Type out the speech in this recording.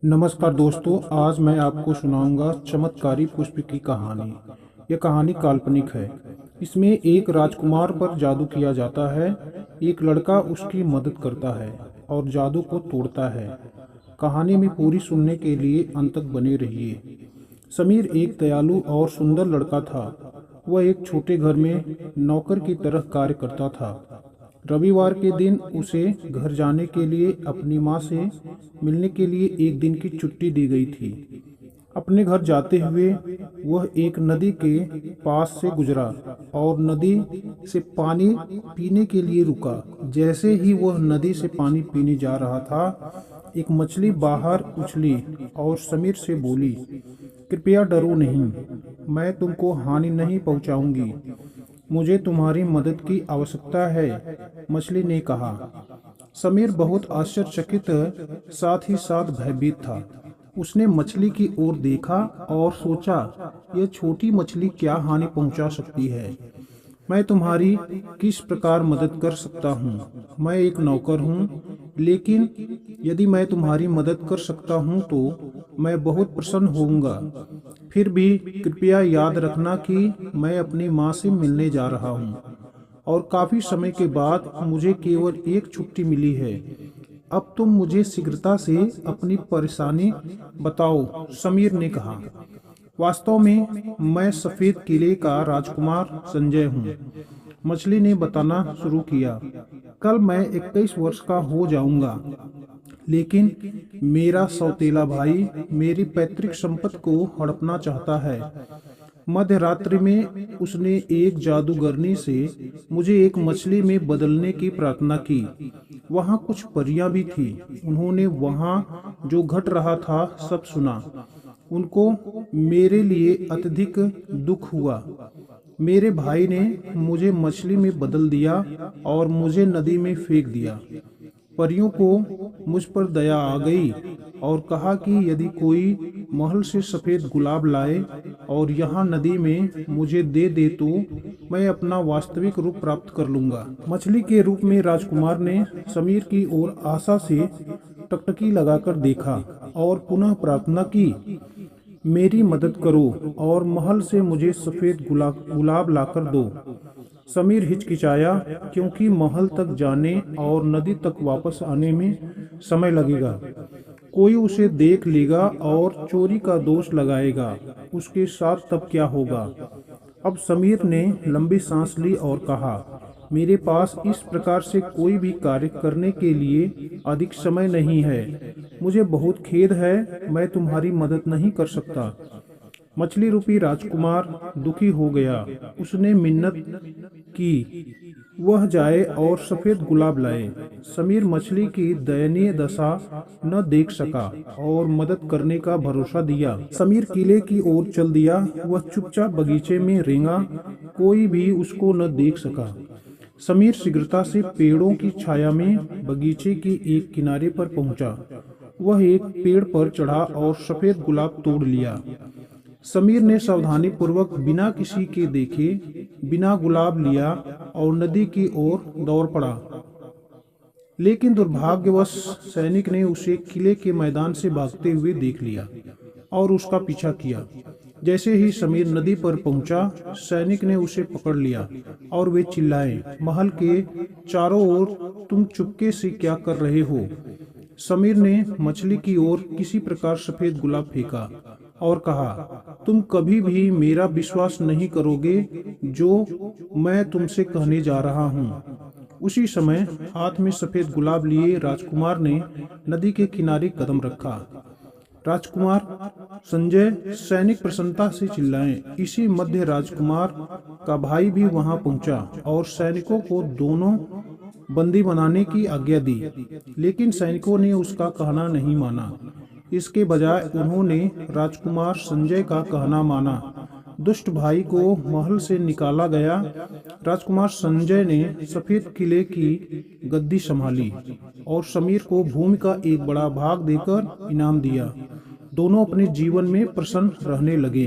नमस्कार दोस्तों, आज मैं आपको सुनाऊंगा चमत्कारी पुष्प की कहानी। यह कहानी काल्पनिक है। इसमें एक राजकुमार पर जादू किया जाता है। एक लड़का उसकी मदद करता है और जादू को तोड़ता है। कहानी में पूरी सुनने के लिए अंत तक बने रहिए। समीर एक दयालु और सुंदर लड़का था। वह एक छोटे घर में नौकर की तरह कार्य करता था। रविवार के दिन उसे घर जाने के लिए अपनी माँ से मिलने के लिए एक दिन की छुट्टी दी गई थी। अपने घर जाते हुए वह एक नदी के पास से गुजरा और नदी से पानी पीने के लिए रुका। जैसे ही वह नदी से पानी पीने जा रहा था, एक मछली बाहर उछली और समीर से बोली, कृपया डरो नहीं, मैं तुमको हानि नहीं पहुंचाऊंगी। मुझे तुम्हारी मदद की आवश्यकता है, मछली ने कहा। समीर बहुत आश्चर्यचकित साथ ही साथ भयभीत था। उसने मछली की ओर देखा और सोचा, यह छोटी मछली क्या हानि पहुंचा सकती है। मैं तुम्हारी किस प्रकार मदद कर सकता हूँ? मैं एक नौकर हूँ, लेकिन यदि मैं तुम्हारी मदद कर सकता हूँ तो मैं बहुत प्रसन्न होऊंगा। फिर भी कृपया याद रखना कि मैं अपनी माँ से मिलने जा रहा हूँ और काफी समय के बाद मुझे केवल एक छुट्टी मिली है। अब तुम मुझे शीघ्रता से अपनी परेशानी बताओ, समीर ने कहा। वास्तव में मैं सफेद किले का राजकुमार संजय हूँ, मछली ने बताना शुरू किया। कल मैं 21 वर्ष का हो जाऊंगा, लेकिन मेरा सौतेला भाई मेरी पैतृक संपत्ति को हड़पना चाहता है। मध्य रात्रि में उसने एक जादूगरनी से मुझे एक मछली में बदलने की प्रार्थना की। वहाँ कुछ परियां भी थी। उन्होंने वहाँ जो घट रहा था सब सुना। उनको मेरे लिए अत्यधिक दुख हुआ। मेरे भाई ने मुझे मछली में बदल दिया और मुझे नदी में फेंक दिया। परियों को मुझ पर दया आ गई और कहा कि यदि कोई महल से सफेद गुलाब लाए और यहाँ नदी में मुझे दे दे तो मैं अपना वास्तविक रूप प्राप्त कर लूंगा। मछली के रूप में राजकुमार ने समीर की ओर आशा से टकटकी लगाकर देखा और पुनः प्रार्थना की, मेरी मदद करो और महल से मुझे सफेद गुलाब लाकर दो। समीर हिचकिचाया, क्योंकि महल तक जाने और नदी तक वापस आने में समय लगेगा। कोई उसे देख लेगा और चोरी का दोष लगाएगा। उसके साथ तब क्या होगा? अब समीर ने लंबी सांस ली और कहा, मेरे पास इस प्रकार से कोई भी कार्य करने के लिए अधिक समय नहीं है। मुझे बहुत खेद है, मैं तुम्हारी मदद नहीं कर सकता। मछली रूपी राजकुमार दुखी हो गया। उसने मिन्नत की वह जाए और सफेद गुलाब लाए। समीर मछली की दयनीय दशा न देख सका और मदद करने का भरोसा दिया। समीर किले की ओर चल दिया। वह चुपचाप बगीचे में रेंगा। कोई भी उसको न देख सका। समीर शीघ्रता से पेड़ों की छाया में बगीचे के एक किनारे पर पहुंचा। वह एक पेड़ पर चढ़ा और सफेद गुलाब तोड़ लिया। समीर ने सावधानी पूर्वक बिना किसी के देखे बिना गुलाब लिया और नदी की ओर दौड़ पड़ा। लेकिन दुर्भाग्यवश सैनिक ने उसे किले के मैदान से भागते हुए देख लिया और उसका पीछा किया। जैसे ही समीर नदी पर पहुंचा, सैनिक ने उसे पकड़ लिया और वे चिल्लाए, महल के चारों ओर तुम चुपके से क्या कर रहे हो? समीर ने मछली की ओर किसी प्रकार सफेद गुलाब फेंका और कहा, तुम कभी भी मेरा विश्वास नहीं करोगे जो मैं तुमसे कहने जा रहा हूँ। उसी समय हाथ में सफेद गुलाब लिए राजकुमार ने नदी के किनारे कदम रखा। राजकुमार संजय, सैनिक प्रसन्नता से चिल्लाए। इसी मध्य राजकुमार का भाई भी वहां पहुंचा और सैनिकों को दोनों बंदी बनाने की आज्ञा दी। लेकिन सैनिकों ने उसका कहना नहीं माना। इसके बजाय उन्होंने राजकुमार संजय का कहना माना। दुष्ट भाई को महल से निकाला गया। राजकुमार संजय ने सफेद किले की गद्दी संभाली और समीर को भूमि का एक बड़ा भाग देकर इनाम दिया। दोनों अपने जीवन में प्रसन्न रहने लगे।